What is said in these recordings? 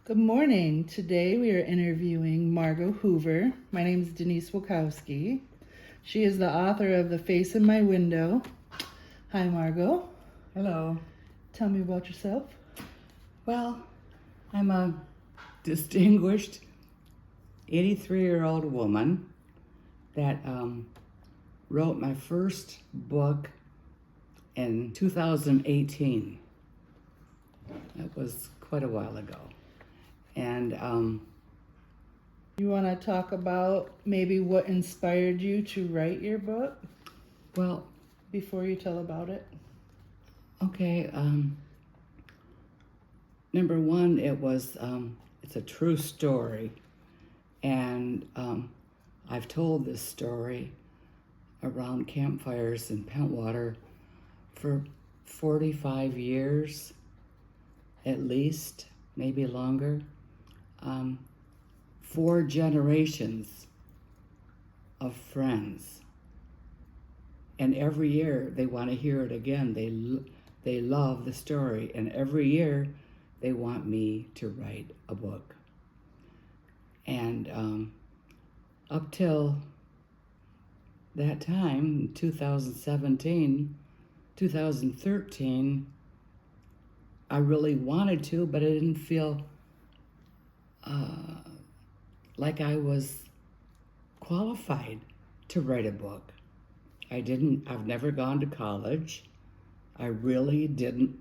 Good morning. Today we are interviewing Margo Huver. My name is Denise Wachowski. She is the author of The Face in My Window. Hi, Margo. Hello. Tell me about yourself. Well, I'm a distinguished 83-year-old woman that wrote my first book in 2018. That was quite a while ago. And You want to talk about maybe what inspired you to write your book well, before you tell about it? okay. Number one, it's a true story. And I've told this story around campfires in Pentwater for 45 years, at least, maybe longer. 4 generations of friends. And every year they want to hear it again. They love the story. And every year they want me to write a book. And up till that time, 2017, 2013, I really wanted to, but I didn't feel like I was qualified to write a book. I've never gone to college. I really didn't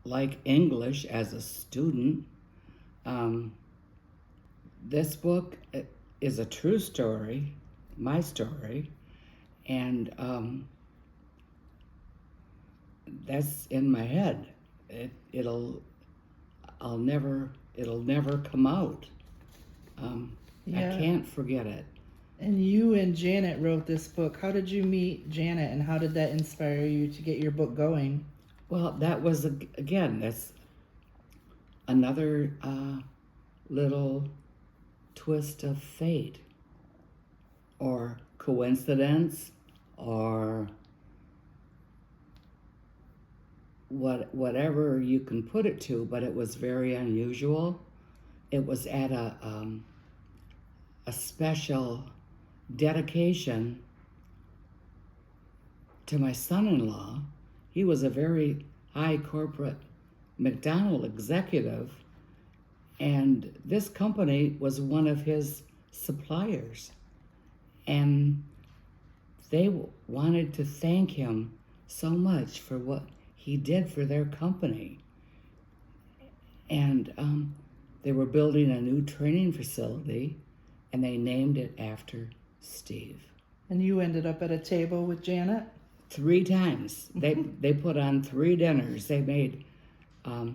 like English as a student. This book is a true story, my story, and that's in my head. It'll never come out. I can't forget it. And you and Janet wrote this book. How did you meet Janet, and how did that inspire you to get your book going? Well, that was, again, that's another little twist of fate, or coincidence, or whatever you can put it to, but it was very unusual. It was at a special dedication to my son-in-law. He was a very high corporate McDonald executive, and this company was one of his suppliers. And they wanted to thank him so much for what he did for their company. And they were building a new training facility, and they named it after Steve. And you ended up at a table with Janet? 3 times. They put on 3 dinners. They made, they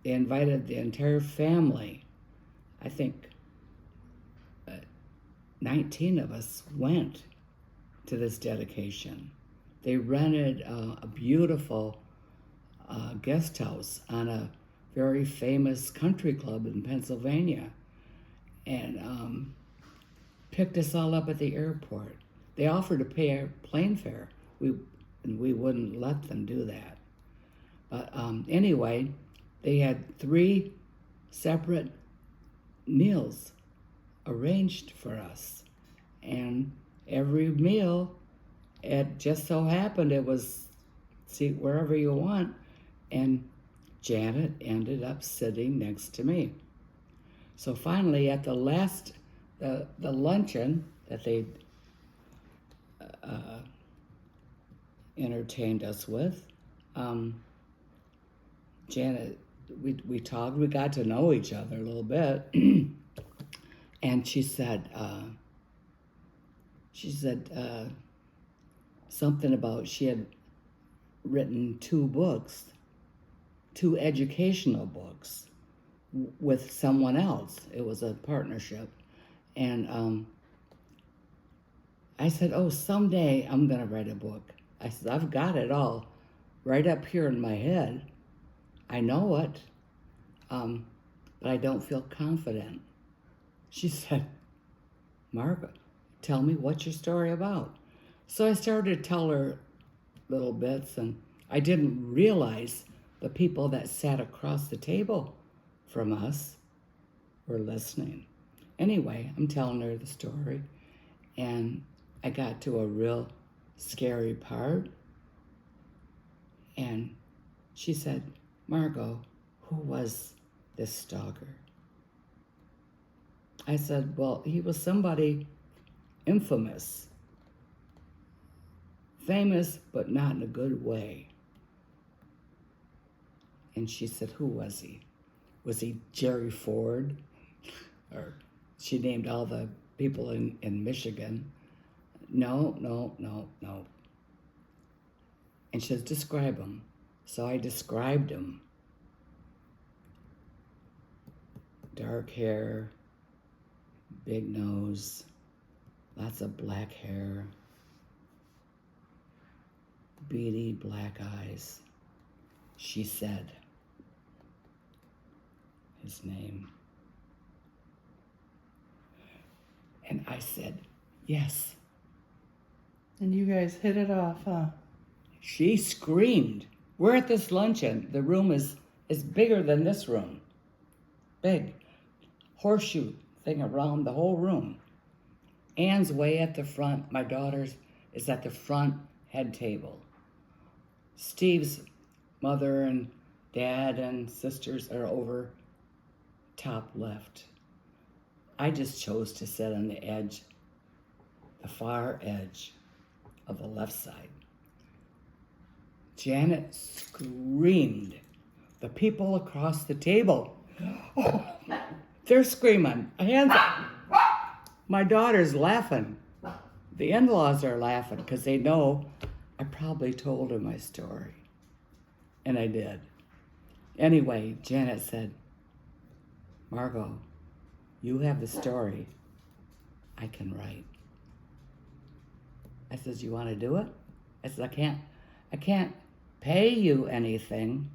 invited the entire family. I think 19 of us went to this dedication. They rented a beautiful guest house on a very famous country club in Pennsylvania, and picked us all up at the airport. They offered to pay our plane fare. We wouldn't let them do that. But anyway, they had 3 separate meals arranged for us. And every meal, it just so happened it was seat wherever you want. And Janet ended up sitting next to me. So finally, at the last, the luncheon that they entertained us with, Janet, we talked, we got to know each other a little bit, and she said something about she had written 2 books, 2 educational books with someone else. It was a partnership. And I said, oh, someday I'm going to write a book. I said, I've got it all right up here in my head. I know it, but I don't feel confident. She said, Margo, tell me, what's your story about? So I started to tell her little bits, and I didn't realize the people that sat across the table from us were listening. Anyway, I'm telling her the story, and I got to a real scary part, and she said, Margo, who was this stalker? I said, well, he was somebody infamous, famous, but not in a good way. And she said, who was he? Was he Jerry Ford? Or she named all the people in Michigan. No. And she says, describe him. So I described him. Dark hair, big nose, lots of black hair, beady black eyes. She said his name. And I said, yes. And you guys hit it off, huh? She screamed. We're at this luncheon. The room is bigger than this room. Big. Horseshoe thing around the whole room. Anne's way at the front. My daughter's is at the front head table. Steve's mother and dad and sisters are over top left. I just chose to sit on the edge, the far edge of the left side. Janet screamed. The people across the table, oh, they're screaming. Hands up. My daughter's laughing. The in-laws are laughing because they know I probably told her my story. And I did. Anyway, Janet said, Margo, you have the story. I can write. I says, you want to do it? I said, I can't pay you anything,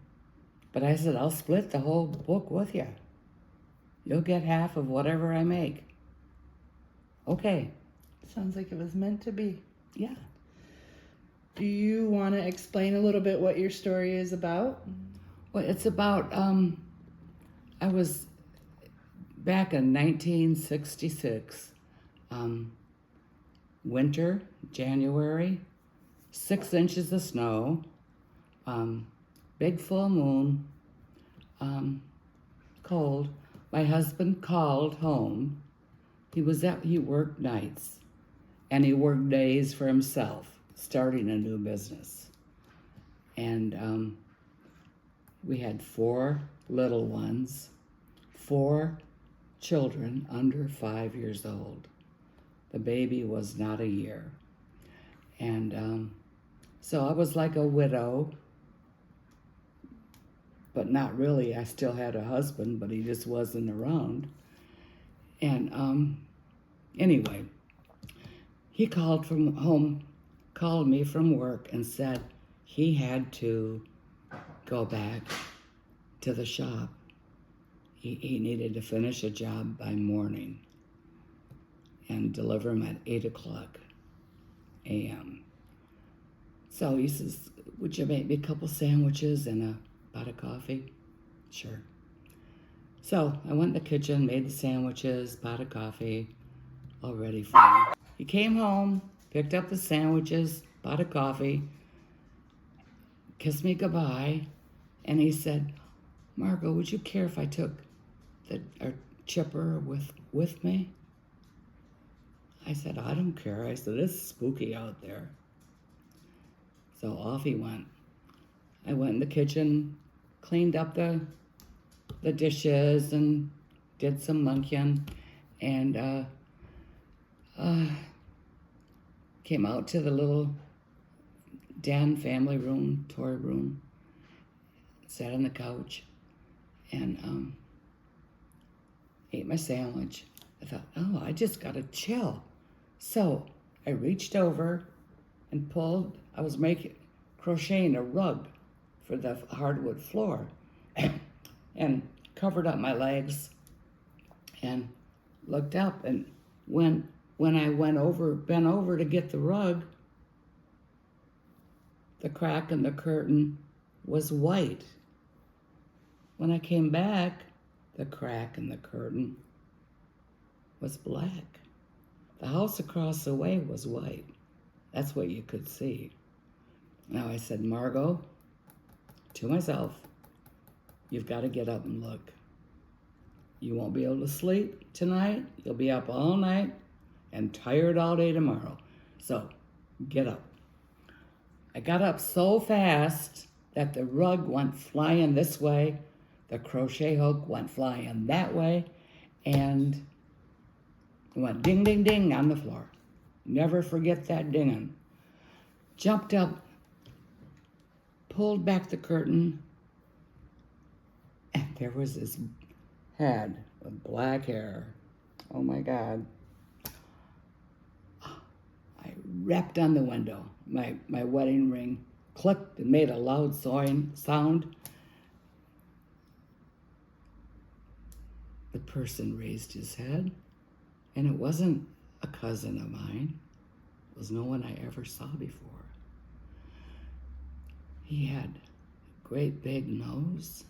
but I said, I'll split the whole book with you. You'll get half of whatever I make. Okay. Sounds like it was meant to be. Yeah. Do you want to explain a little bit what your story is about? Well, it's about, I was back in 1966, winter, January, 6 inches of snow, big full moon, cold. My husband called home. He worked nights, and he worked days for himself, starting a new business. And we had 4 little ones, 4 children under 5 years old. The baby was not a year. And so I was like a widow, but not really. I still had a husband, but he just wasn't around. And anyway, he called me from work and said he had to go back to the shop. He needed to finish a job by morning and deliver him at 8:00 a.m. So he says, would you make me a couple sandwiches and a pot of coffee? Sure. So I went in the kitchen, made the sandwiches, pot of coffee, all ready for him. He came home, picked up the sandwiches, pot of coffee, kissed me goodbye, and he said, Margo, would you care if I took our chipper with me? I said, I don't care. I said, it's spooky out there. So off he went. I went in the kitchen, cleaned up the dishes and did some munchkin, and came out to the little den, family room, toy room, sat on the couch, and ate my sandwich. I thought, oh, I just got to chill. So I reached over and pulled, I was crocheting a rug for the hardwood floor and covered up my legs and looked up, and when I bent over to get the rug, the crack in the curtain was white. When I came back, the crack in the curtain was black. The house across the way was white. That's what you could see. Now I said, Margo, to myself, you've got to get up and look. You won't be able to sleep tonight. You'll be up all night and tired all day tomorrow. So get up. I got up so fast that the rug went flying this way, the crochet hook went flying that way, and it went ding, ding, ding on the floor. Never forget that dinging. Jumped up, pulled back the curtain, and there was this head with black hair. Oh my God. I rapped on the window. My wedding ring clicked and made a loud sound. The person raised his head, and it wasn't a cousin of mine. It was no one I ever saw before. He had a great big nose,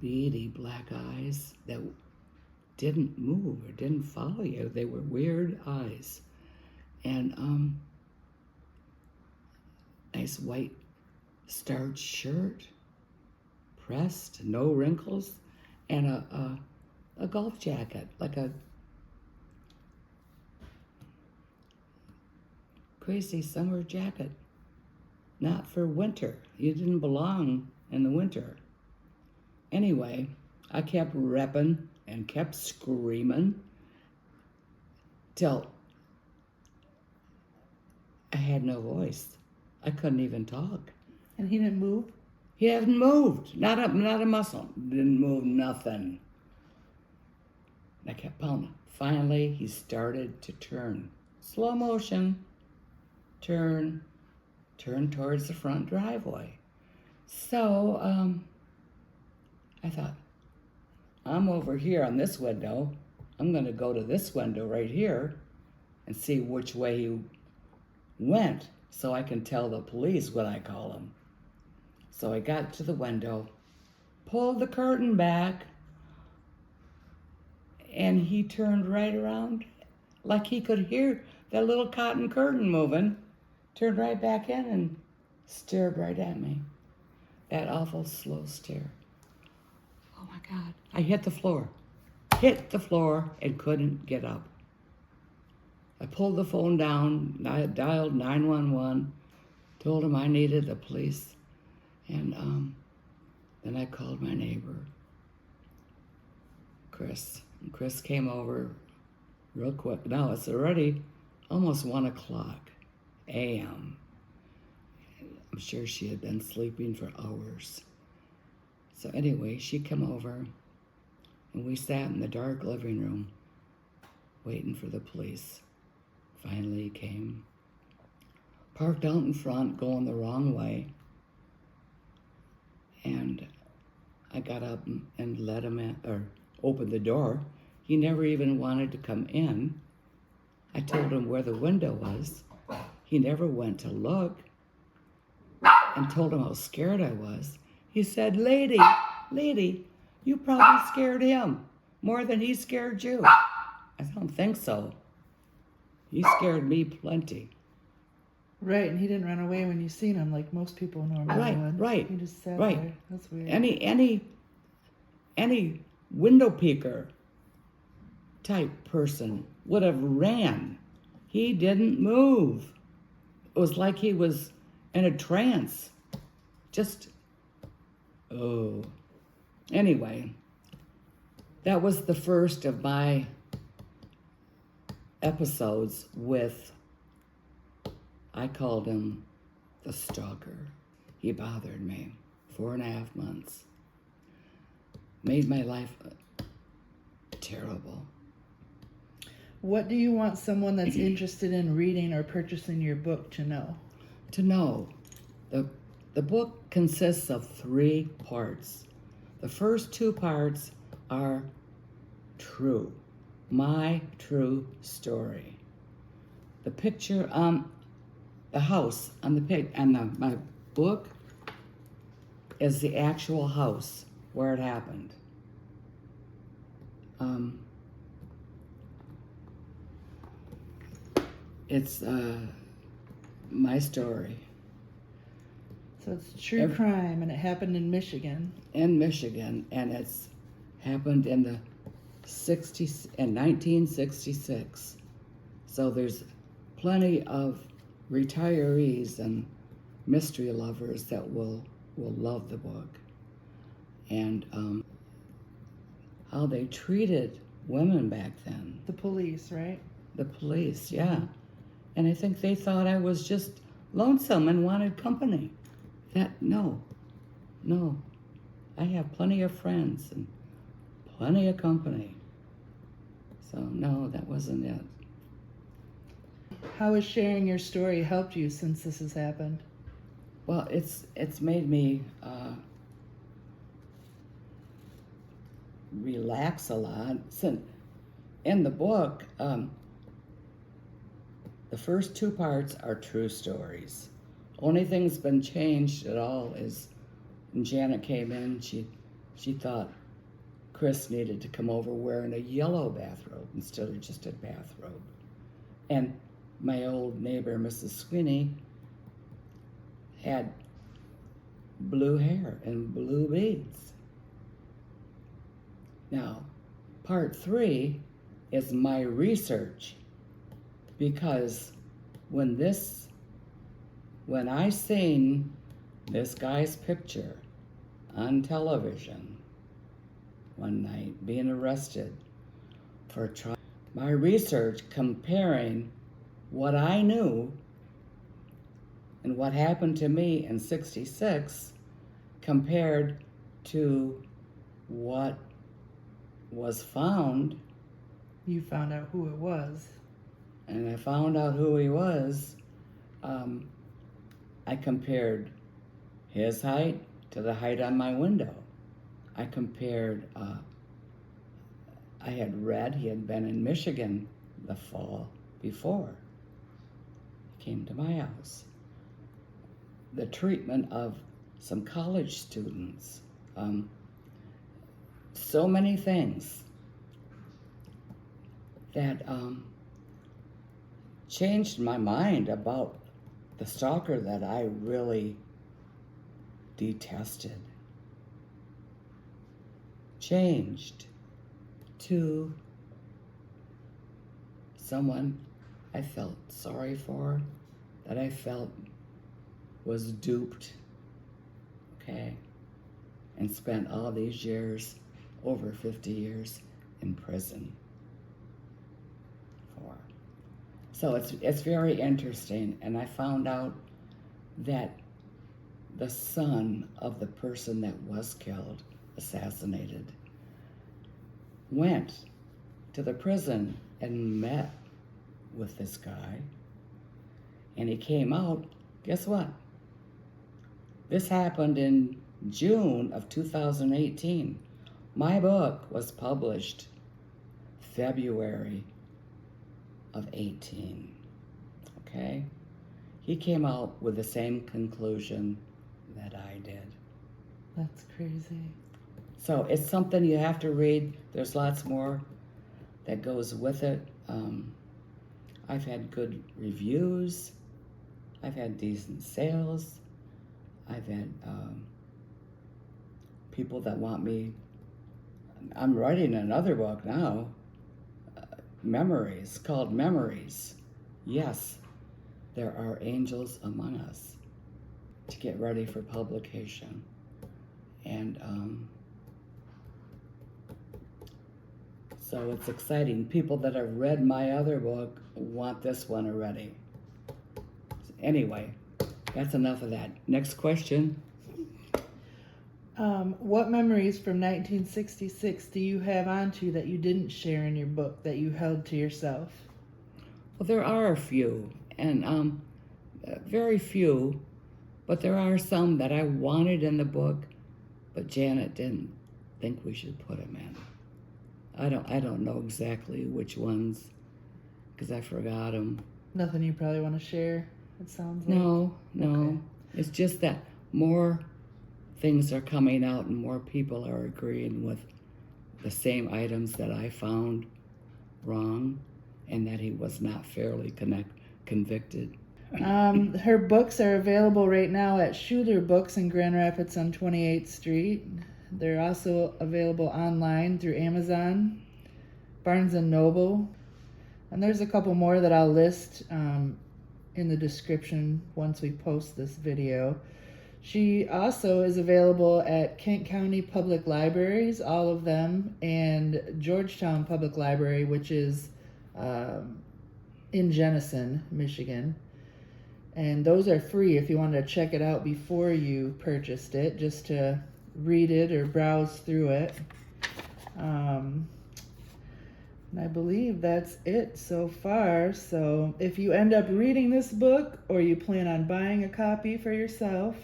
beady black eyes that didn't move or didn't follow you. They were weird eyes. And nice white starched shirt, pressed, no wrinkles, and a golf jacket, like a crazy summer jacket. Not for winter. You didn't belong in the winter. Anyway, I kept repping and kept screaming till I had no voice. I couldn't even talk. And he didn't move? He hadn't moved. Not a muscle. Didn't move nothing. I kept pounding. Finally, he started to turn. Slow motion. Turn towards the front driveway. So, I thought, I'm over here on this window. I'm going to go to this window right here and see which way he went so I can tell the police when I call them. So I got to the window, pulled the curtain back, and he turned right around like he could hear that little cotton curtain moving, turned right back in and stared right at me. That awful slow stare. Oh my God. I hit the floor and couldn't get up. I pulled the phone down, I dialed 911, told him I needed the police, and then I called my neighbor, Chris. And Chris came over real quick. Now it's already almost 1 o'clock a.m. I'm sure she had been sleeping for hours. So anyway, she came over, and we sat in the dark living room waiting for the police. Finally he came, parked out in front, going the wrong way, and I got up and let him in, or opened the door. He never even wanted to come in. I told him where the window was. He never went to look, and told him how scared I was. He said, lady, you probably scared him more than he scared you. I don't think so. He scared me plenty. Right, and he didn't run away when you seen him like most people normally would. Right. He just sat Right. there. That's weird. Any window peeker type person would have ran. He didn't move. It was like he was in a trance. Anyway, that was the first of my episodes with, I called him the stalker. He bothered me 4.5 months. Made my life terrible. What do you want someone that's interested in reading or purchasing your book to know? To know, the book consists of 3 parts. The first 2 parts are true, my true story. The picture on the house on the pig and my book is the actual house where it happened. It's my story. So it's true crime, and it happened in Michigan. In Michigan, and it's happened in the 1966. So there's plenty of retirees and mystery lovers that will love the book. And how they treated women back then. The police, right? The police, yeah. And I think they thought I was just lonesome and wanted company. No. I have plenty of friends and plenty of company. So no, that wasn't it. How has sharing your story helped you since this has happened? Well, it's made me relax a lot. So in the book, the first two parts are true stories. Only thing that's been changed at all is when Janet came in, she thought Chris needed to come over wearing a yellow bathrobe instead of just a bathrobe. And my old neighbor, Mrs. Sweeney, had blue hair and blue beads. Now, part 3 is my research, because when I seen this guy's picture on television one night being arrested for trial, my research comparing what I knew and what happened to me in 66 compared to what was found. You found out who it was. And I found out who he was. I compared his height to the height on my window. I compared, I had read he had been in Michigan the fall before he came to my house. The treatment of some college students, so many things that changed my mind about the stalker that I really detested. Changed to someone I felt sorry for, that I felt was duped, okay, and spent all these years, over 50 years, in prison for. So it's very interesting, and I found out that the son of the person that was killed, assassinated, went to the prison and met with this guy, and he came out. Guess what? This happened in June of 2018. My book was published February of 18, okay? He came out with the same conclusion that I did. That's crazy. So it's something you have to read. There's lots more that goes with it. I've had good reviews. I've had decent sales. I've had people that want me. I'm writing another book now, Memories, called Memories. Yes, there are angels among us, to get ready for publication. And so it's exciting. People that have read my other book want this one already. Anyway, that's enough of that. Next question. What memories from 1966 do you have onto that you didn't share in your book, that you held to yourself? Well, there are a few, and very few, but there are some that I wanted in the book, but Janet didn't think we should put them in. I don't know exactly which ones, because I forgot them. Nothing you probably want to share, it sounds like. No. Okay. It's just that more things are coming out and more people are agreeing with the same items that I found wrong, and that he was not fairly convicted. Her books are available right now at Schuler Books in Grand Rapids on 28th Street. They're also available online through Amazon, Barnes & Noble, and there's a couple more that I'll list in the description once we post this video. She also is available at Kent County Public Libraries, all of them, and Georgetown Public Library, which is in Jenison, Michigan. And those are free if you wanted to check it out before you purchased it, just to read it or browse through it. And I believe that's it so far. So if you end up reading this book, or you plan on buying a copy for yourself,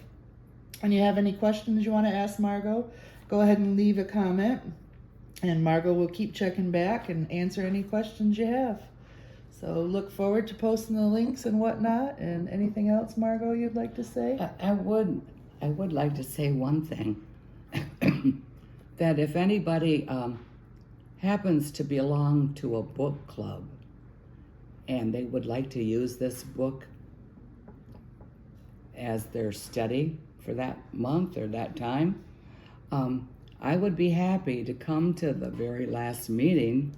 and you have any questions you want to ask Margo, go ahead and leave a comment, and Margo will keep checking back and answer any questions you have. So look forward to posting the links and whatnot. And anything else, Margo, you'd like to say? I would like to say one thing. That if anybody happens to belong to a book club and they would like to use this book as their study for that month or that time, I would be happy to come to the very last meeting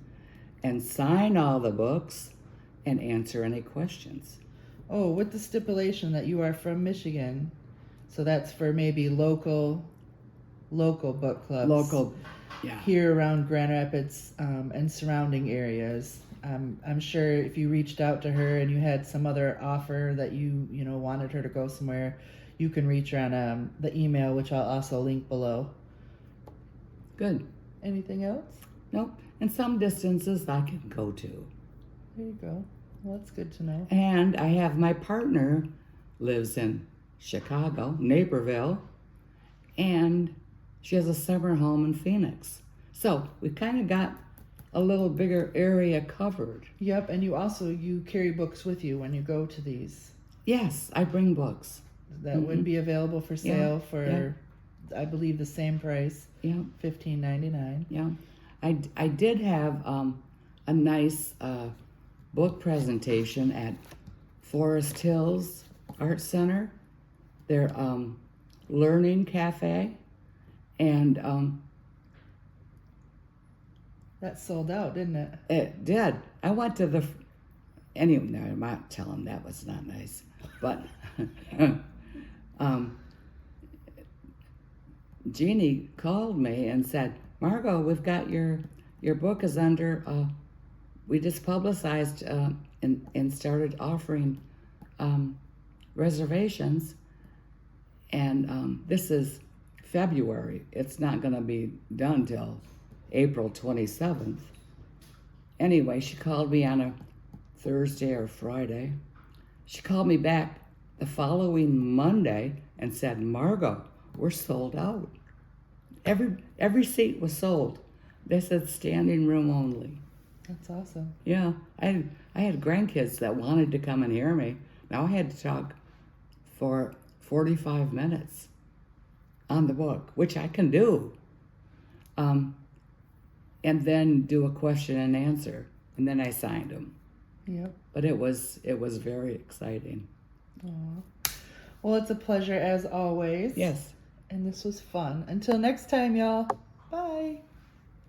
and sign all the books and answer any questions. Oh, with the stipulation that you are from Michigan. So that's for maybe local book clubs. Local, yeah. Here around Grand Rapids and surrounding areas. I'm sure if you reached out to her and you had some other offer that you wanted her to go somewhere, you can reach her on the email, which I'll also link below. Good. Anything else? Nope. And some distances I can go to. There you go. Well, that's good to know. And I have my partner lives in Chicago, Naperville, and she has a summer home in Phoenix. So we kind of got a little bigger area covered. Yep, and you carry books with you when you go to these. Yes, I bring books. That would be available for sale for, I believe, the same price. Yeah. $15.99. Yeah. I did have a nice book presentation at Forest Hills Art Center, their learning cafe, and that sold out, didn't it? it did. I went to the anyway. No, I'm not telling that was not nice, but Jeannie called me and said, "Margo, we've got your book is under. We just publicized and started offering reservations, and this is February. It's not going to be done till April 27th. Anyway, she called me on a Thursday or Friday. She called me back the following Monday and said, Margo, we're sold out. Every seat was sold. They said standing room only. That's awesome. Yeah, I had grandkids that wanted to come and hear me. Now I had to talk for 45 minutes on the book, which I can do. And then do a question and answer, and then I signed them. Yep. But it was very exciting. Aww. Well, it's a pleasure as always. Yes. And this was fun. Until next time, y'all. Bye.